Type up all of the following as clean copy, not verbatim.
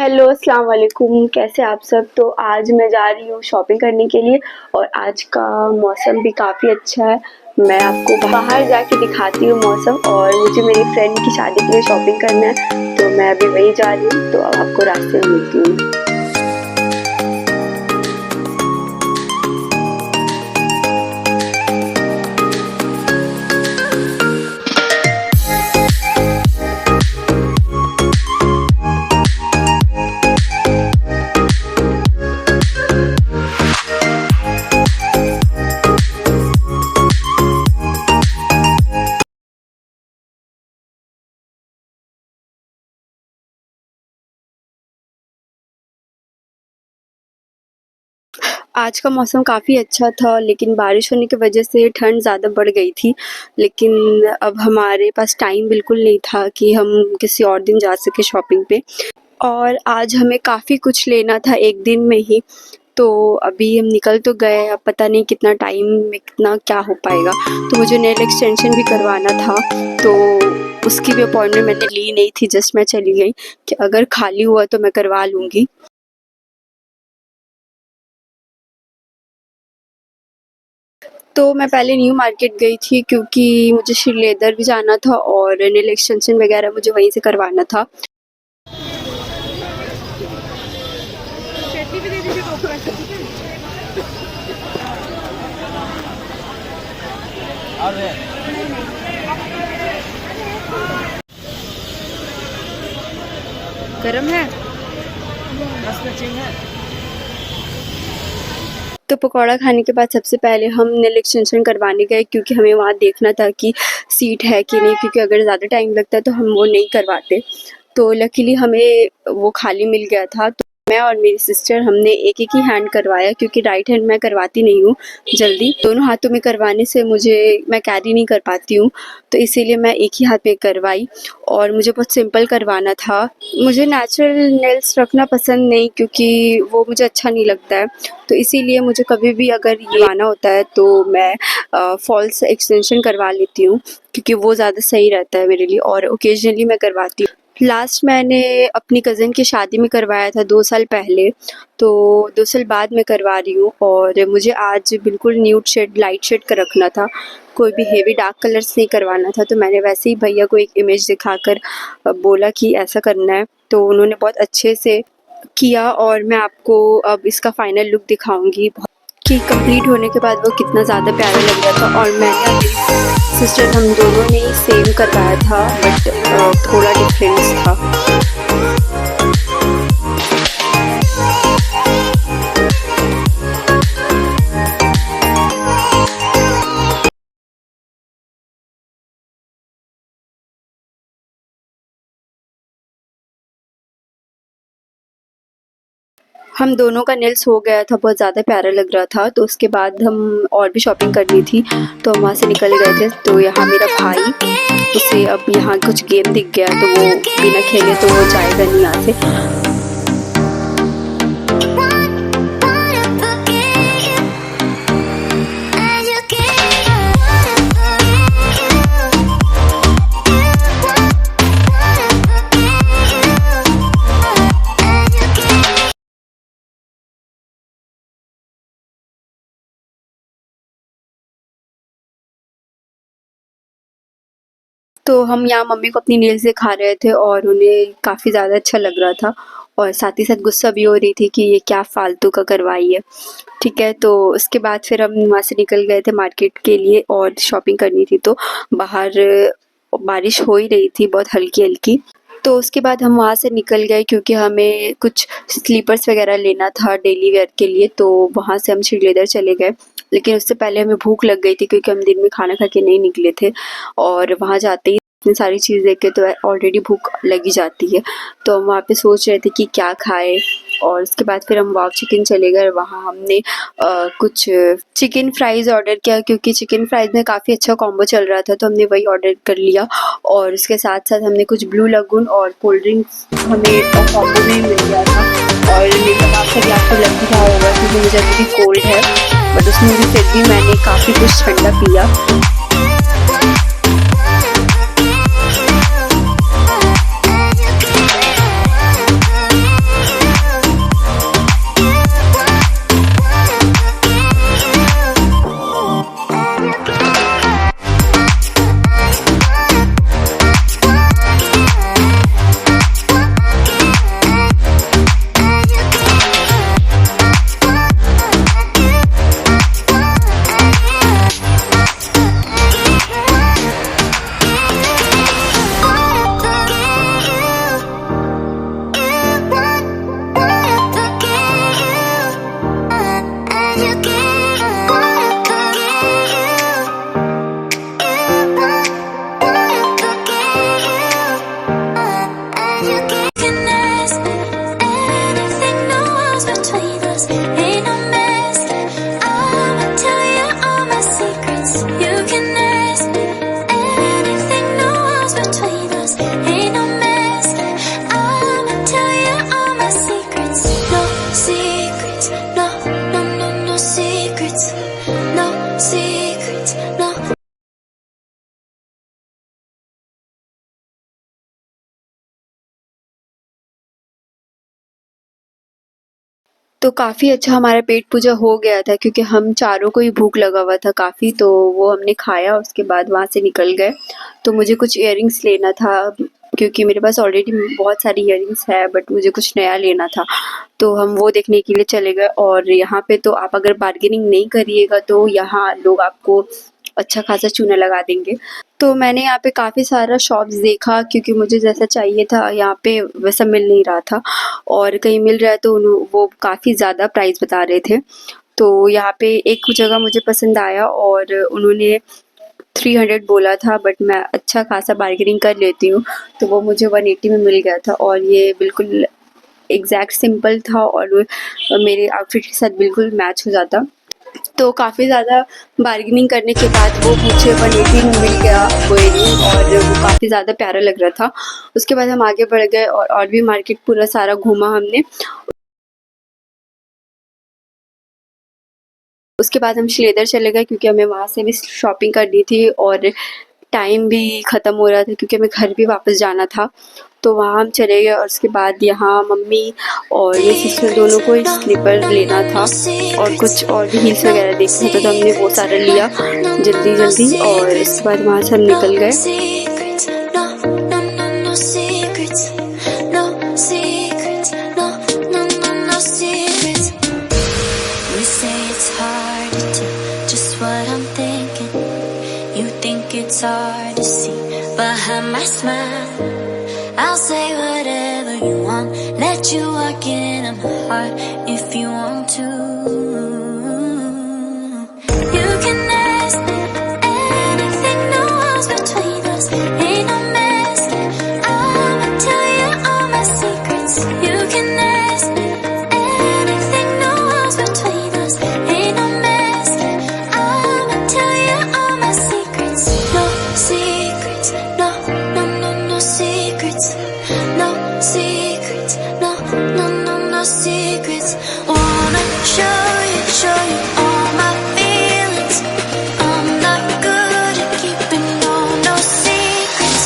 Hello, अस्सलाम वालेकुम। कैसे आप सब। तो आज मैं जा रही हूँ शॉपिंग करने के लिए और आज का मौसम भी काफ़ी अच्छा है। मैं आपको बाहर जाके दिखाती हूँ मौसम। और मुझे मेरी फ्रेंड की शादी के लिए शॉपिंग करना है, तो मैं अभी वहीं जा रही हूँ। तो अब आपको रास्ते में मिलती हूँ। आज का मौसम काफ़ी अच्छा था, लेकिन बारिश होने की वजह से ठंड ज़्यादा बढ़ गई थी। लेकिन अब हमारे पास टाइम बिल्कुल नहीं था कि हम किसी और दिन जा सके शॉपिंग पे। और आज हमें काफ़ी कुछ लेना था एक दिन में ही। तो अभी हम निकल तो गए, अब पता नहीं कितना टाइम में कितना क्या हो पाएगा। तो मुझे नेल एक्सटेंशन भी करवाना था, तो उसकी भी अपॉइंटमेंट मैंने ली नहीं थी, जस्ट मैं चली गई कि अगर खाली हुआ तो मैं करवा लूँगी। तो मैं पहले न्यू मार्केट गई थी क्योंकि मुझे श्री लेदर भी जाना था और नेल एक्सटेंशन वगैरह मुझे वहीं से करवाना था। चटनी भी दे दीजिए टोकरा से, ठीक है। गरम है, 10 बचे हैं। तो पकौड़ा खाने के बाद सबसे पहले हम नेल एक्सटेंशन करवाने गए, क्योंकि हमें वहाँ देखना था कि सीट है कि नहीं, क्योंकि अगर ज़्यादा टाइम लगता तो हम वो नहीं करवाते। तो लकीली हमें वो खाली मिल गया था। तो मैं और मेरी सिस्टर हमने एक एक ही हैंड करवाया, क्योंकि राइट हैंड मैं करवाती नहीं हूँ जल्दी। दोनों हाथों में करवाने से मैं कैरी नहीं कर पाती हूँ, तो इसीलिए मैं एक ही हाथ में करवाई। और मुझे बहुत सिंपल करवाना था। मुझे नेचुरल नेल्स रखना पसंद नहीं, क्योंकि वो मुझे अच्छा नहीं लगता है। तो इसीलिए मुझे कभी भी अगर ये आना होता है तो मैं फॉल्स एक्सटेंशन करवा लेती हूँ, क्योंकि वो ज़्यादा सही रहता है मेरे लिए। और ओकेजनली मैं करवाती हूँ। लास्ट मैंने अपनी कज़न की शादी में करवाया था 2 साल पहले, तो 2 साल बाद मैं करवा रही हूँ। और मुझे आज बिल्कुल न्यूड शेड, लाइट शेड का रखना था, कोई भी हेवी डार्क कलर्स नहीं करवाना था। तो मैंने वैसे ही भैया को एक इमेज दिखाकर बोला कि ऐसा करना है, तो उन्होंने बहुत अच्छे से किया। और मैं आपको अब इसका फाइनल लुक दिखाऊंगी कि कंप्लीट होने के बाद वो कितना ज़्यादा प्यारा लग रहा था। और मैंने और मेरी सिस्टर हम दोनों ने ही सेम करवाया था, बट थोड़ा डिफरेंस था। हम दोनों का नेल्स हो गया था, बहुत ज़्यादा प्यारा लग रहा था। तो उसके बाद हम और भी शॉपिंग करनी थी, तो हम वहाँ से निकल गए थे। तो यहाँ मेरा भाई, उसे अब यहाँ कुछ गेम दिख गया, तो वो बिना खेले तो वो जाएगा नहीं यहाँ से। तो हम यहाँ मम्मी को अपनी नेल्स दिखा रहे थे और उन्हें काफ़ी ज़्यादा अच्छा लग रहा था, और साथ ही साथ गुस्सा भी हो रही थी कि ये क्या फ़ालतू का करवाई है। ठीक है, तो उसके बाद फिर हम वहाँ से निकल गए थे मार्केट के लिए और शॉपिंग करनी थी। तो बाहर बारिश हो ही रही थी, बहुत हल्की-हल्की। तो उसके बाद हम वहाँ से निकल गए, क्योंकि हमें कुछ स्लीपर्स वगैरह लेना था डेली वेयर के लिए। तो वहाँ से हम श्री लेदर चले गए, लेकिन उससे पहले हमें भूख लग गई थी, क्योंकि हम दिन में खाना खा के नहीं निकले थे। और वहाँ जाते ही इतनी सारी चीज़ देख के तो ऑलरेडी भूख लगी जाती है। तो हम वहाँ पे सोच रहे थे कि क्या खाएँ। और उसके बाद फिर हम वाव चिकन चले गए। वहाँ हमने कुछ चिकन फ्राइज़ ऑर्डर किया, क्योंकि चिकन फ्राइज़ में काफ़ी अच्छा कॉम्बो चल रहा था, तो हमने वही ऑर्डर कर लिया। और उसके साथ-साथ हमने कुछ ब्लू लगून और कोल्ड ड्रिंक्स हमें कॉम्बो में मिल गया था। और मेरे हिसाब से भी आपको लग भी रहा होगा, क्योंकि मुझे अभी भी कोल्ड है, बट उसमें भी फिर भी मैंने काफ़ी कुछ ठंडा पिया। तो काफ़ी अच्छा हमारा पेट पूजा हो गया था क्योंकि हम चारों को ही भूख लगा हुआ था काफ़ी, तो वो हमने खाया, उसके बाद वहाँ से निकल गए। तो मुझे कुछ इयररिंग्स लेना था क्योंकि मेरे पास ऑलरेडी बहुत सारी इयररिंग्स है, बट मुझे कुछ नया लेना था, तो हम वो देखने के लिए चले गए। और यहाँ पे तो आप अगर बार्गेनिंग नहीं करिएगा तो यहाँ लोग आपको अच्छा खासा चूना लगा देंगे। तो मैंने यहाँ पे काफ़ी सारा शॉप्स देखा क्योंकि मुझे जैसा चाहिए था यहाँ पे वैसा मिल नहीं रहा था, और कहीं मिल रहा है तो वो काफ़ी ज़्यादा प्राइस बता रहे थे। तो यहाँ पे एक जगह मुझे पसंद आया और उन्होंने 300 बोला था, बट मैं अच्छा खासा बार्गेनिंग कर लेती हूँ, तो वो मुझे 180 में मिल गया था। और ये बिल्कुल एग्जैक्ट सिंपल था और मेरे आउटफिट के साथ बिल्कुल मैच हो जाता। तो काफ़ी ज़्यादा बार्गेनिंग करने के बाद वो मुझे 180 में मिल गया वो इयररिंग, और वो काफ़ी ज़्यादा प्यारा लग रहा था। उसके बाद हम आगे बढ़ गए और भी मार्केट पूरा सारा घूमा हमने। उसके बाद हम श्लेदर चले गए क्योंकि हमें वहाँ से भी शॉपिंग करनी थी और टाइम भी ख़त्म हो रहा था क्योंकि हमें घर भी वापस जाना था। तो वहाँ हम चले गए और उसके बाद यहाँ मम्मी और मेरी सिस्टर दोनों को स्लीपर लेना था और कुछ और भी हील्स वगैरह देखना था, तो हमने वो सारा लिया जल्दी जल्दी और उसके बाद वहाँ से हम निकल गए। It's hard to see behind my smile. I'll say whatever you want, let you walk into my heart if you want to. You can ask me anything, no walls between us, ain't no mess. I'ma tell you all my secrets. You can ask me anything, no walls between us, ain't no mess. I'ma tell you all my secrets. Secrets, no, no, no, no secrets, no secrets, no, no, no, no secrets. Wanna show you all my feelings. I'm not good at keeping no secrets.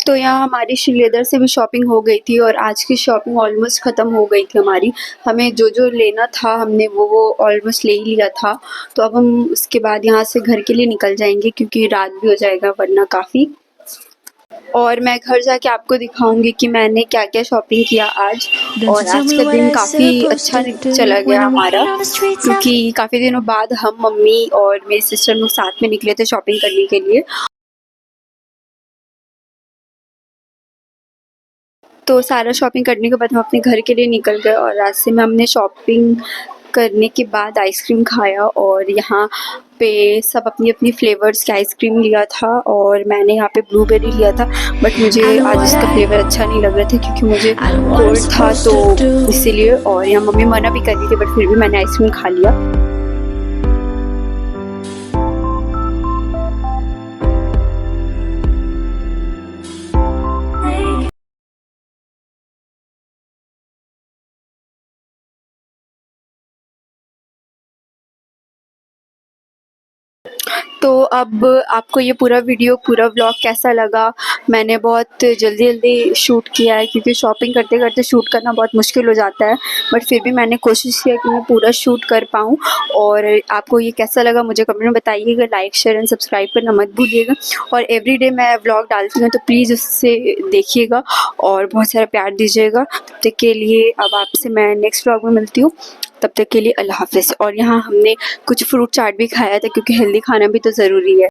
तो यहाँ हमारी श्रीलेदर से भी shopping हो गई थी और आज की शॉपिंग ऑलमोस्ट ख़त्म हो गई थी हमारी। हमें जो जो लेना था हमने वो ऑलमोस्ट ले ही लिया था। तो अब हम उसके बाद यहाँ से घर के लिए निकल जाएंगे क्योंकि रात भी हो जाएगा वरना काफ़ी। और मैं घर जाके आपको दिखाऊंगी कि मैंने क्या क्या शॉपिंग किया आज। और आज का दिन काफ़ी अच्छा चला गया हमारा क्योंकि काफ़ी दिनों बाद हम मम्मी और मेरी सिस्टर लोग साथ में निकले थे शॉपिंग करने के लिए। तो सारा शॉपिंग करने के बाद हम अपने घर के लिए निकल गए और रास्ते में हमने शॉपिंग करने के बाद आइसक्रीम खाया और यहाँ पे सब अपनी अपनी फ्लेवर्स की आइसक्रीम लिया था और मैंने यहाँ पे ब्लूबेरी लिया था, बट मुझे आज इसका फ्लेवर अच्छा नहीं लग रहा था क्योंकि मुझे कोल्ड था तो इसीलिए। और यहाँ मम्मी मना भी कर रही थी बट फिर भी मैंने आइसक्रीम खा लिया। तो अब आपको ये पूरा व्लॉग कैसा लगा? मैंने बहुत जल्दी शूट किया है क्योंकि शॉपिंग करते-करते शूट करना बहुत मुश्किल हो जाता है, बट फिर भी मैंने कोशिश किया कि मैं पूरा शूट कर पाऊँ। और आपको ये कैसा लगा मुझे कमेंट में बताइएगा, लाइक, शेयर एंड सब्सक्राइब करना मत भूलिएगा। और एवरीडे मैं व्लॉग डालती हूँ तो प्लीज़ उससे देखिएगा और बहुत सारा प्यार दीजिएगा। तब तक के लिए अब आपसे मैं नेक्स्ट व्लॉग में मिलती हूँ। तब तक के लिए अल्लाह हाफ़िज़। और यहाँ हमने कुछ फ्रूट चाट भी खाया था क्योंकि हेल्दी खाना भी तो ज़रूरी है।